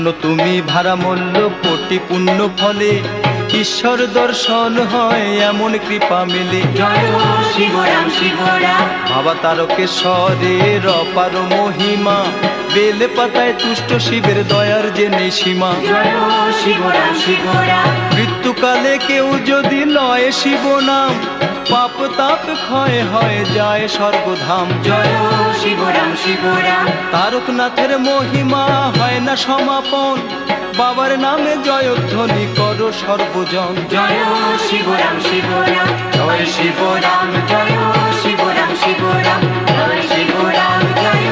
ধন্য তুমি ভাড়া মূল্য কোটি পুণ্য ফলে ঈশ্বর দর্শন হয় এমন কৃপা মেলে। জয় শিবরাম শিবরাম। বাবা তারকেশ্বরের অপার মহিমা, বেলে পাতায় তুষ্ট শিবের দয়ার যে নেই সীমা। জয় শিবরাম শিবরাম। মৃত্যুকালে কেউ যদি লয় শিব নাম, পাপ তাপ ক্ষয় হয় যায় স্বর্গধাম। জয় শিবরাম শিবরাম। তারকনাথের মহিমা হয় না সমাপন, বাবার নামে জয়ধ্বনি করো সর্বজন। জয় শিবরাম শিবরাম। জয় শিবরাম জয় শিবরাম শিবরাম। জয় শিবরাম জয়